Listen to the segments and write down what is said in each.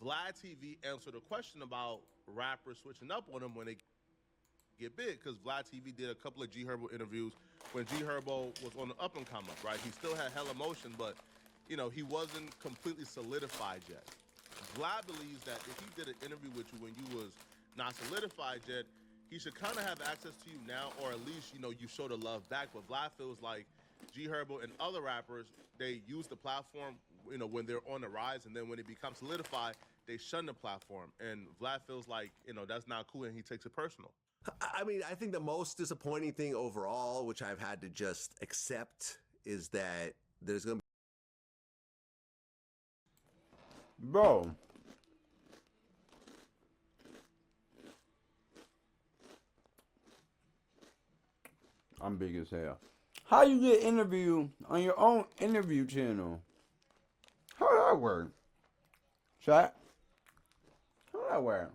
Vlad TV answered a question about rappers switching up on them when they get big, because Vlad TV did a couple of G Herbo interviews when G Herbo was on the up and come up, right? He still had hella motion, but he wasn't completely solidified yet. Vlad believes that if he did an interview with you when you was not solidified yet, he should kind of have access to you now, or at least you show the love back. But Vlad feels like G Herbo and other rappers, they use the platform when they're on the rise, and then when it becomes solidified, they shun the platform. And Vlad feels like that's not cool, and he takes it personal. I mean, I think the most disappointing thing overall, which I've had to just accept, is that there's going to be... Bro. I'm big as hell. How you get interviewed on your own interview channel? How does that work? Chat? How does that work?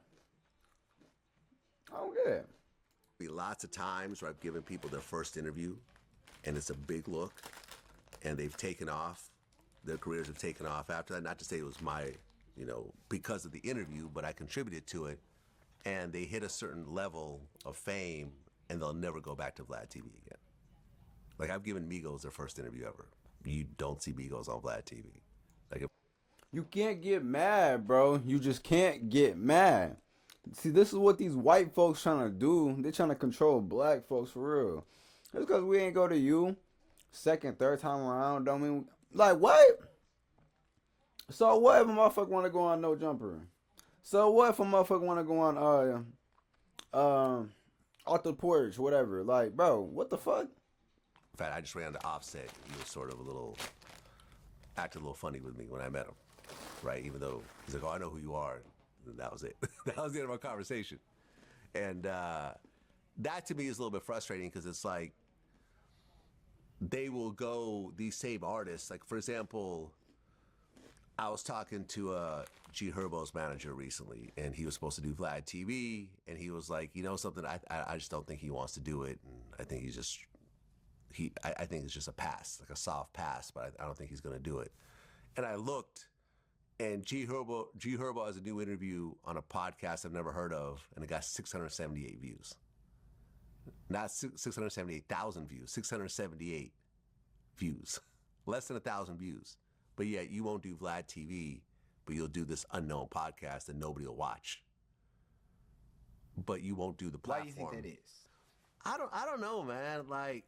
I don't get it. Be lots of times where I've given people their first interview, and it's a big look, and they've taken off. Their careers have taken off after that. Not to say it was my, because of the interview, but I contributed to it, and they hit a certain level of fame, and they'll never go back to Vlad TV again. Like, I've given Migos their first interview ever. You don't see Migos on Vlad TV. You can't get mad, bro. You just can't get mad. See, this is what these white folks trying to do. They're trying to control black folks for real. Just because we ain't go to you second, third time around, don't mean... Like, what? So what if a motherfucker want to go on No Jumper? So what if a motherfucker want to go on, off the porch, whatever? Like, bro, what the fuck? In fact, I just ran into Offset. He was sort of acted a little funny with me when I met him, right? Even though he's like, oh, I know who you are. And that was it. That was the end of our conversation. And that to me is a little bit frustrating, because it's like, they will go, these same artists, like, for example, I was talking to G Herbo's manager recently, and he was supposed to do Vlad TV, and he was like, something, I just don't think he wants to do it, and I think he's just, I think it's just a pass, like a soft pass, but I don't think he's going to do it. And I looked, and G Herbo has a new interview on a podcast I've never heard of, and it got 678 views. Not 678,000 views, 678 views. Less than 1,000 views. But yet you won't do Vlad TV, but you'll do this unknown podcast that nobody will watch. But you won't do the platform. Why do you think that is? I don't know, man. Like,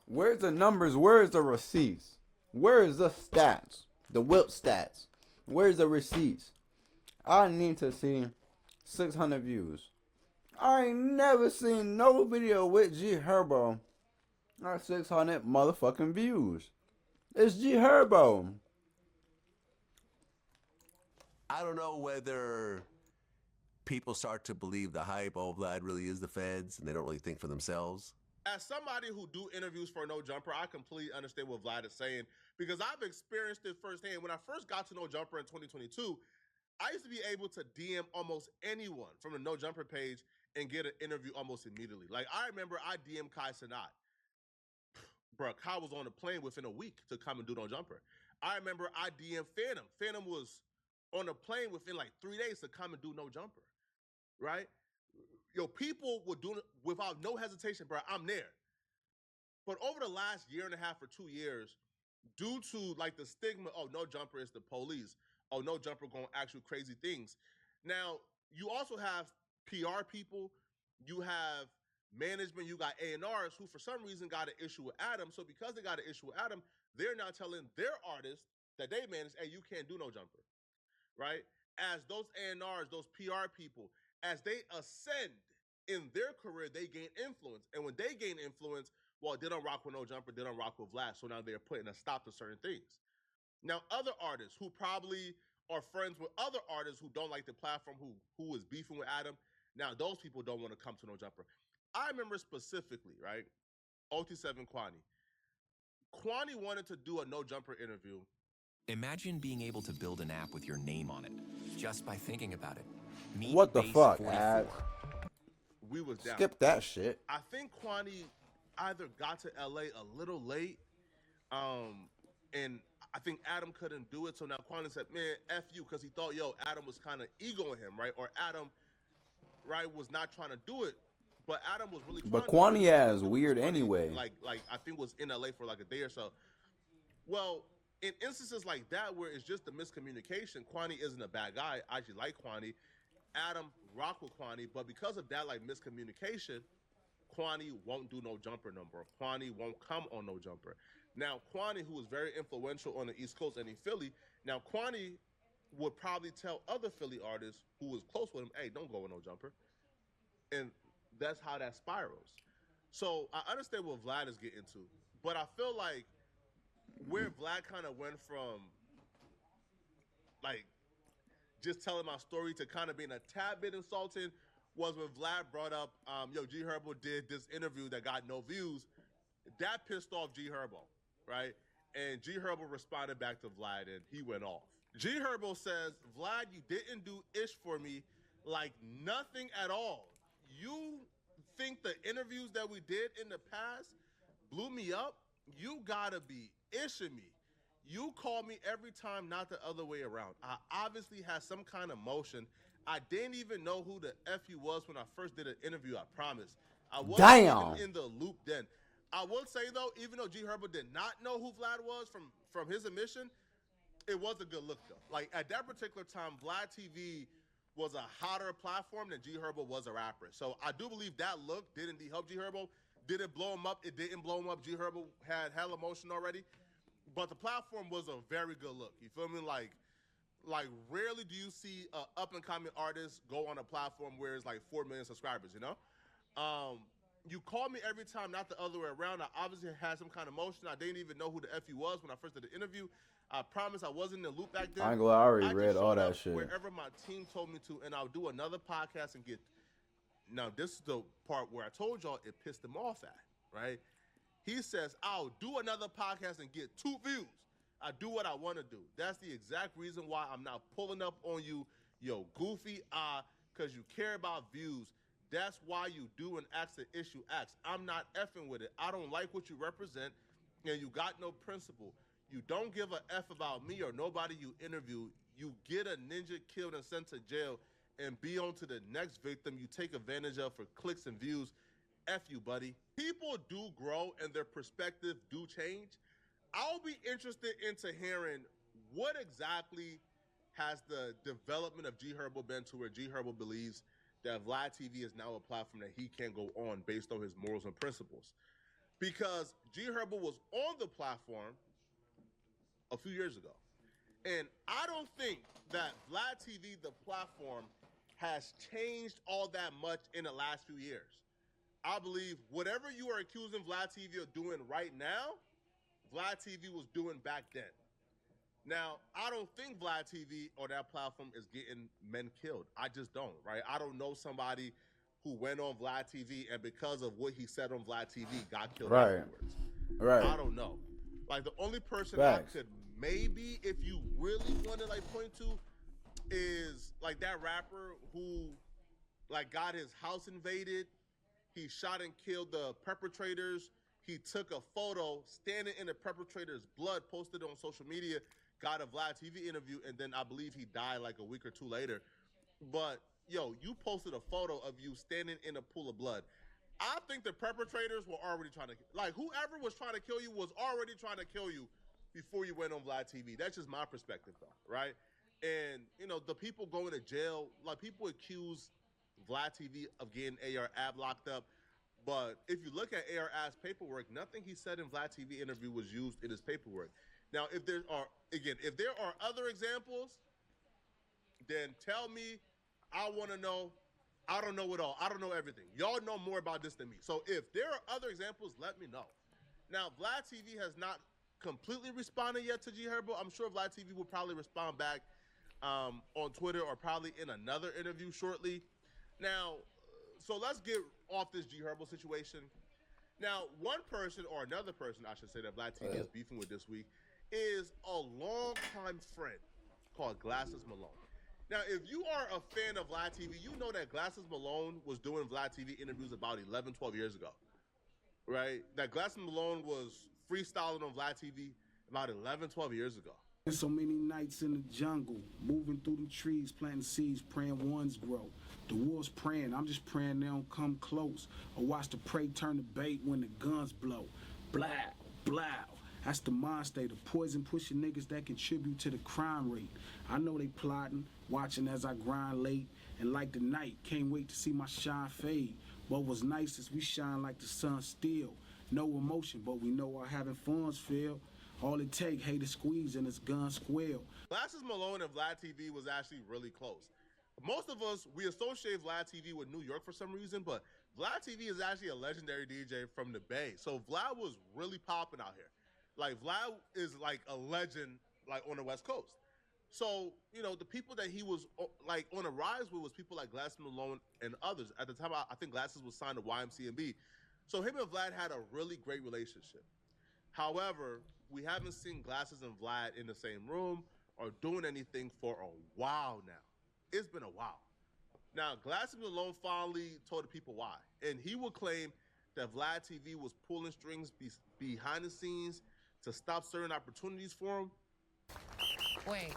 where's the numbers? Where's the receipts? Where's the stats? The Wilt stats. Where's the receipts? I need to see 600 views. I ain't never seen no video with G Herbo got 600 motherfucking views. It's G Herbo. I don't know whether people start to believe the hype, oh, Vlad really is the feds, and they don't really think for themselves. As somebody who do interviews for No Jumper, I completely understand what Vlad is saying, because I've experienced it firsthand. When I first got to No Jumper in 2022, I used to be able to DM almost anyone from the No Jumper page and get an interview almost immediately. Like, I remember I DM'd Kai Sanat. Bro, Kai was on a plane within a week to come and do No Jumper. I remember I DM'd Phantom. Phantom was on a plane within like 3 days to come and do No Jumper, right? People were doing it without no hesitation, bro. I'm there. But over the last year and a half or 2 years, due to like the stigma, oh, No Jumper is the police. Oh, No Jumper gonna ask you crazy things. Now, you also have PR people, you have management, you got A&Rs who for some reason got an issue with Adam. So because they got an issue with Adam, they're now telling their artists that they manage, hey, you can't do No Jumper, right? As those A&Rs, those PR people, as they ascend in their career, they gain influence. And when they gain influence, well, they don't rock with No Jumper, they don't rock with Vlad. So now they're putting a stop to certain things. Now, other artists who probably are friends with other artists who don't like the platform, who is beefing with Adam, now those people don't want to come to No Jumper. I remember specifically, right, OT7 Kwani. Kwani wanted to do a No Jumper interview. Imagine being able to build an app with your name on it, just by thinking about it. Meet What the Base fuck, 44. ad? We was down. Skip that shit. I think Kwani either got to LA a little late, and I think Adam couldn't do it. So now Kwani said, man, F you, because he thought, yo, Adam was kind of egoing him, right? Or Adam, right, was not trying to do it. But Adam was really trying But to do it. Kwani ass Because weird Kwani, anyway. like I think was in LA for like a day or so. Well, in instances like that where it's just a miscommunication, Kwani isn't a bad guy. I actually like Kwani. Adam rock with Kwani, but because of that like miscommunication, Kwani won't do no jumper no more. Kwani won't come on no jumper. Now, Kwani, who was very influential on the East Coast and in Philly, now Kwani would probably tell other Philly artists who was close with him, hey, don't go with no jumper. And that's how that spirals. So I understand what Vlad is getting to, but I feel like where Vlad kind of went from like just telling my story to kind of being a tad bit insulting was when Vlad brought up, yo, G Herbo did this interview that got no views. That pissed off G Herbo, right? And G Herbo responded back to Vlad and he went off. G Herbo says, Vlad, you didn't do ish for me like nothing at all. You think the interviews that we did in the past blew me up? You gotta be ishing me. You call me every time, not the other way around. I obviously had some kind of motion. I didn't even know who the F you was when I first did an interview, I promise. I wasn't even in the loop then. I will say, though, even though G Herbo did not know who Vlad was from his admission, it was a good look, though. Like, at that particular time, Vlad TV was a hotter platform than G Herbo was a rapper. So I do believe that look did indeed help G Herbo. Did it blow him up? It didn't blow him up. G Herbo had hell emotion already. But the platform was a very good look. You feel me? Like rarely do you see an up-and-coming artist go on a platform where it's like 4 million subscribers, you know? You called me every time, not the other way around. I obviously had some kind of emotion. I didn't even know who the F you was when I first did the interview. I promise I wasn't in the loop back then. I ain't gonna lie, I already read all that shit. Wherever my team told me to, and I'll do another podcast and get... Now, this is the part where I told y'all it pissed him off at, right? He says, I'll do another podcast and get 2 views. I do what I want to do. That's the exact reason why I'm not pulling up on you, yo, goofy because you care about views. That's why you do an ask the issue acts. I'm not effing with it. I don't like what you represent, and you got no principle. You don't give a F about me or nobody you interview. You get a ninja killed and sent to jail and be on to the next victim you take advantage of for clicks and views. F you, buddy. People do grow and their perspective do change. I'll be interested into hearing what exactly has the development of G Herbo been to where G Herbo believes that Vlad TV is now a platform that he can go on based on his morals and principles. Because G Herbo was on the platform a few years ago. And I don't think that Vlad TV, the platform, has changed all that much in the last few years. I believe whatever you are accusing Vlad TV of doing right now, Vlad TV was doing back then. Now, I don't think Vlad TV or that platform is getting men killed. I just don't, right? I don't know somebody who went on Vlad TV and because of what he said on Vlad TV got killed afterwards. Right. I don't know. Like, the only person Facts. I could maybe, if you really want to, like, point to is, like, that rapper who, like, got his house invaded. He shot and killed the perpetrators. He took a photo standing in the perpetrator's blood, posted it on social media, got a Vlad TV interview, and then I believe he died like a week or two later. But, yo, you posted a photo of you standing in a pool of blood. I think the perpetrators were already trying to, like, whoever was trying to kill you was already trying to kill you before you went on Vlad TV. That's just my perspective, though, right? And, you know, the people going to jail, like, people accuse Vlad TV of getting AR Ab locked up. But if you look at AR Ab's paperwork, nothing he said in Vlad TV interview was used in his paperwork. Now, if there are other examples, then tell me. I want to know. I don't know it all. I don't know everything. Y'all know more about this than me. So if there are other examples, let me know. Now, Vlad TV has not completely responded yet to G Herbo. I'm sure Vlad TV will probably respond back on Twitter or probably in another interview shortly. Now, so let's get off this G Herbo situation. Now, one person, or another person, I should say, that Vlad TV is beefing with this week is a longtime friend called Glasses Malone. Now, if you are a fan of Vlad TV, you know that Glasses Malone was doing Vlad TV interviews about 11, 12 years ago, right? That Glasses Malone was freestyling on Vlad TV about 11, 12 years ago. And so many nights in the jungle, moving through the trees, planting seeds, praying ones grow. The wolves praying, I'm just praying they don't come close. Or watch the prey turn to bait when the guns blow. Blah, blah. That's the mind state of poison pushing niggas that contribute to the crime rate. I know they plotting, watching as I grind late. And like the night, can't wait to see my shine fade. What was nice is we shine like the sun still. No emotion, but we know our having fun's feel. All it take, hate to squeeze and it's gun squeal. Glasses Malone and Vlad TV was actually really close. Most of us, we associate Vlad TV with New York for some reason, but Vlad TV is actually a legendary DJ from the Bay. So Vlad was really popping out here. Like Vlad is like a legend like on the West Coast. So, you know, the people that he was like on a rise with was people like Glasses Malone and others. At the time, I think Glasses was signed to YMCMB. So him and Vlad had a really great relationship. However, we haven't seen Glasses and Vlad in the same room or doing anything for a while now. It's been a while. Now, Glasses Malone finally told the people why. And he will claim that Vlad TV was pulling strings behind the scenes to stop certain opportunities for him. Wait,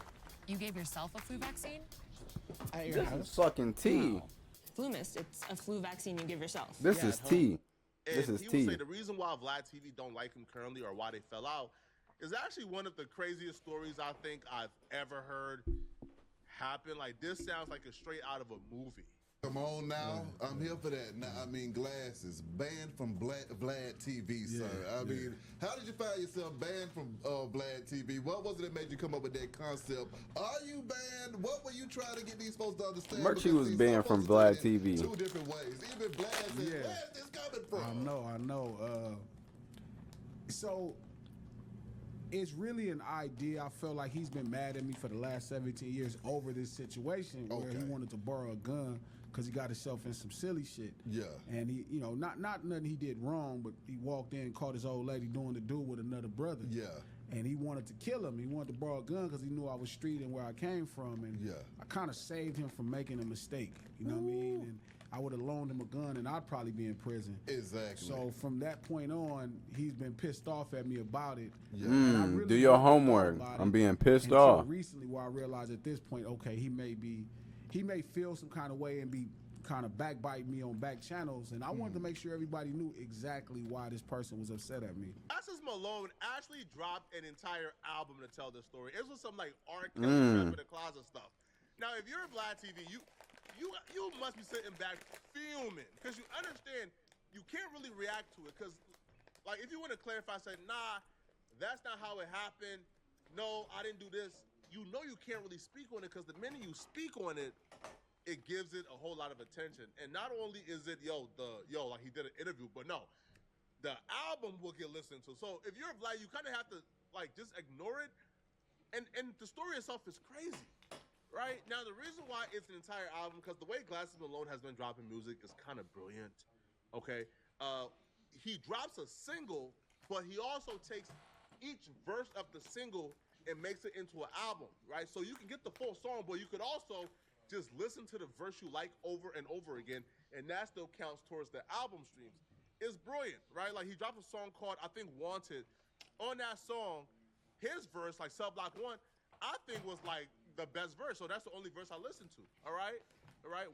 you gave yourself a flu vaccine? At your This house? is fucking tea. Wow. Flu mist, it's a flu vaccine you give yourself. This Yeah, is at tea. And This is he tea. will say the reason why Vlad TV don't like him currently or why they fell out is actually one of the craziest stories I think I've ever heard happen. Like, this sounds like a straight out of a movie. Come on now, I'm here for that. Now, I mean, Glasses banned from Vlad TV, sir. I mean, how did you find yourself banned from Vlad TV? What was it that made you come up with that concept? Are you banned? What were you trying to get these folks to understand? Murchie Because was these banned folks from are Vlad saying it TV. two different ways. Even Vlad said, Yeah. where's this coming from? I know. So it's really an idea. I feel like he's been mad at me for the last 17 years over this situation where he Okay. wanted to borrow a gun because he got himself in some silly shit. Yeah. And he, you know, not nothing he did wrong, but he walked in and caught his old lady doing the do with another brother. Yeah. And he wanted to kill him. He wanted to borrow a gun because he knew I was street and where I came from. And Yeah. I kind of saved him from making a mistake. You know what I mean? And I would have loaned him a gun and I'd probably be in prison. Exactly. So from that point on, he's been pissed off at me about it. Yeah. And I really Do your didn't know homework. about I'm it being pissed until off. recently, where I realized at this point, okay, he may feel some kind of way and be kind of backbiting me on back channels, and I wanted to make sure everybody knew exactly why this person was upset at me. Glasses Malone actually dropped an entire album to tell this story. It was some like R. Kelly Trap in the Closet stuff. Now, if you're Vlad TV, you must be sitting back fuming because you understand you can't really react to it because, like, if you want to clarify, say, nah, that's not how it happened. No, I didn't do this. You know you can't really speak on it because the minute you speak on it, it gives it a whole lot of attention. And not only is it, like he did an interview, but no, the album will get listened to. So if you're Vlad, you kind of have to, like, just ignore it. And the story itself is crazy, right? Now, the reason why it's an entire album, because the way Glasses Malone has been dropping music is kind of brilliant, okay? He drops a single, but he also takes each verse of the single and makes it into an album, right? So you can get the full song, but you could also just listen to the verse you like over and over again, and that still counts towards the album streams. It's brilliant, right? Like, he dropped a song called, I think, Wanted. On that song, his verse, like Cell Block 1, I think was like the best verse, so that's the only verse I listened to, all right?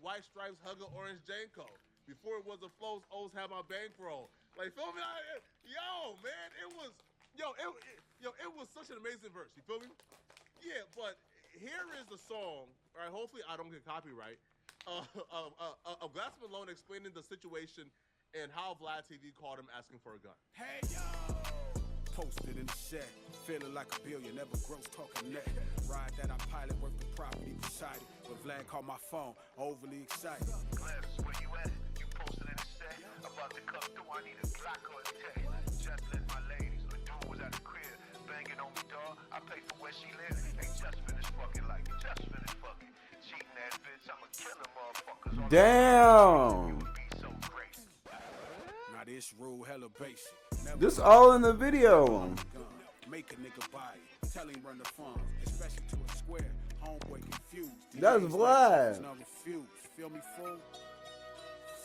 White Stripes, Hugger, Orange Janko. Before it was the flows, O's had my bankroll. Like, feel me? Yo, man, it was such an amazing verse, you feel me? Yeah, but here is the song, all right, hopefully I don't get copyright, of Glasses Malone explaining the situation and how Vlad TV called him asking for a gun. Hey, yo! Posted in the shed, feeling like a billion, never gross talking net. Ride that I pilot, worth the property beside it. But Vlad called my phone, overly excited. Glasses, where you at? You posted in the set. About to come through, I need a Glock or a tech. Just let my ladies, a dude was at the crib, banging on me, dog. I pay for where she lives. Ain't just finished fucking, like, just finished fucking. Cheating that bitch, I'ma kill them motherfuckers. Damn. Be so crazy. Now this rule hella basic. Never This all in the video. gun. Make a nigga buy it. Tell him run the funds, especially to a square. Homeboy confused. That's DJs Vlad. Like, never fuse. Feel me, fool?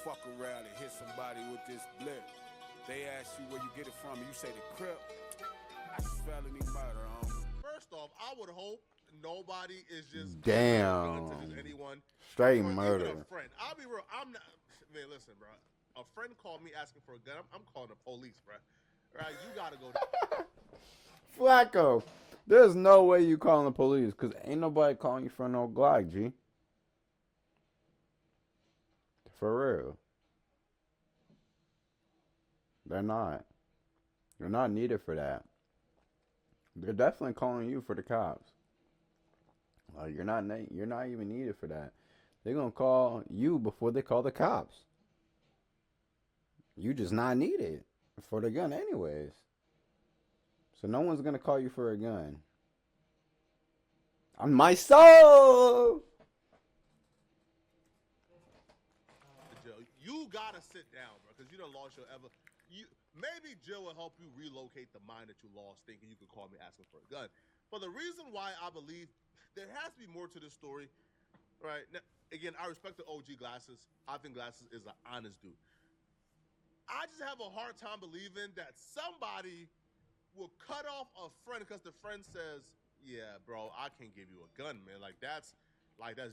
Fuck around and hit somebody with this blip. They ask you where you get it from, and you say the crib. That's felony murder, First off, I would hope nobody is just Damn. to just anyone. Straight Or murder. even a friend. I'll be real. I'm not. Man, listen, bro. A friend called me asking for a gun. I'm calling the police, bro. Right? You gotta go. Flacco, there's no way you calling the police because ain't nobody calling you for no Glock, G. For real. They're not. You're not needed for that. They're definitely calling you for the cops. You're not even needed for that. They're gonna call you before they call the cops. You just not needed for the gun anyways. So no one's gonna call you for a gun. On my soul. You gotta sit down, bro, because you done lost your ever. Maybe Jill will help you relocate the mind that you lost, thinking you could call me asking for a gun. But the reason why I believe there has to be more to this story, right? Now, again, I respect the OG Glasses. I think Glasses is an honest dude. I just have a hard time believing that somebody will cut off a friend because the friend says, "Yeah, bro, I can't give you a gun, man. That's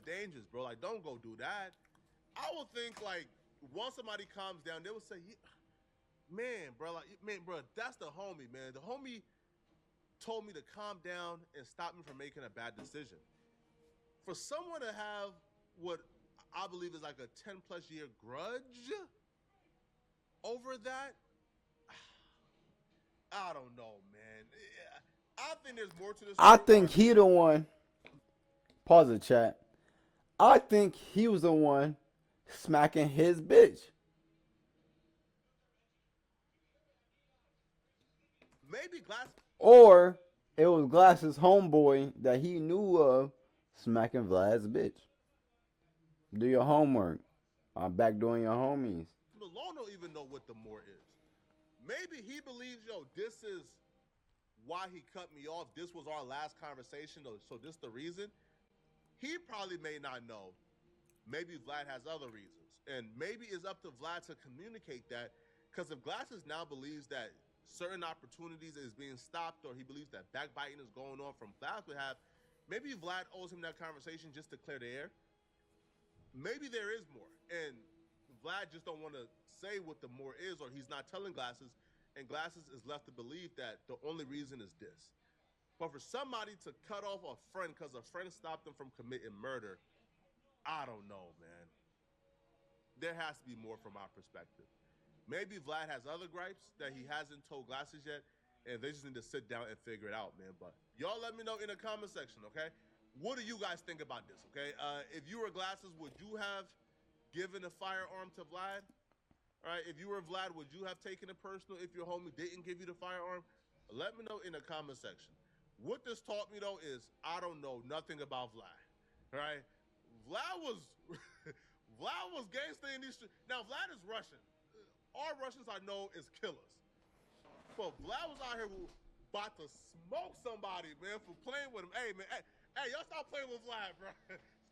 dangerous, bro. Like, don't go do that." I would think like once somebody calms down, they would say, yeah, "Man, bro, that's the homie, man. The homie told me to calm down and stop me from making a bad decision." For someone to have what I believe is like a 10+ year grudge over that, I don't know, man. I think there's more to this. I think he the one. Pause the chat. I think he was the one smacking his bitch. Maybe Glass. Or it was Glass's homeboy that he knew of smacking Vlad's bitch. Do your homework. I'm back doing your homies. Malone don't even know what the more is. Maybe he believes, yo, this is why he cut me off. This was our last conversation, so this the reason. He probably may not know. Maybe Vlad has other reasons. And maybe it's up to Vlad to communicate that. Because if Glasses now believes that certain opportunities is being stopped, or he believes that backbiting is going on from Vlad's behalf, maybe Vlad owes him that conversation just to clear the air. Maybe there is more. And Vlad just don't want to say what the more is, or he's not telling Glasses, and Glasses is left to believe that the only reason is this. But for somebody to cut off a friend because a friend stopped them from committing murder, I don't know, man. There has to be more from our perspective. Maybe Vlad has other gripes that he hasn't told Glasses yet, and they just need to sit down and figure it out, man. But y'all let me know in the comment section, okay? What do you guys think about this, okay? If you were Glasses, would you have given a firearm to Vlad? All right, if you were Vlad, would you have taken it personal if your homie didn't give you the firearm? Let me know in the comment section. What this taught me, though, is I don't know nothing about Vlad, all right? Vlad was gangster in these streets. Now, Vlad is Russian. All Russians I know is killers. But Vlad was out here about to smoke somebody, man, for playing with him. Hey, man, hey, y'all stop playing with Vlad, bro.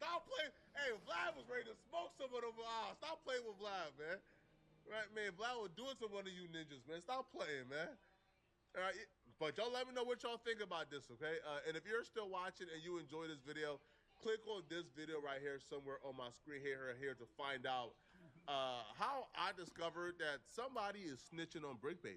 Stop playing. Hey, Vlad was ready to smoke some of them. Stop playing with Vlad, man. Right, man, Vlad will do it to one of you ninjas, man. Stop playing, man. All right, but y'all let me know what y'all think about this, okay? And if you're still watching and you enjoy this video, click on this video right here somewhere on my screen here to find out how I discovered that somebody is snitching on Brick Baby.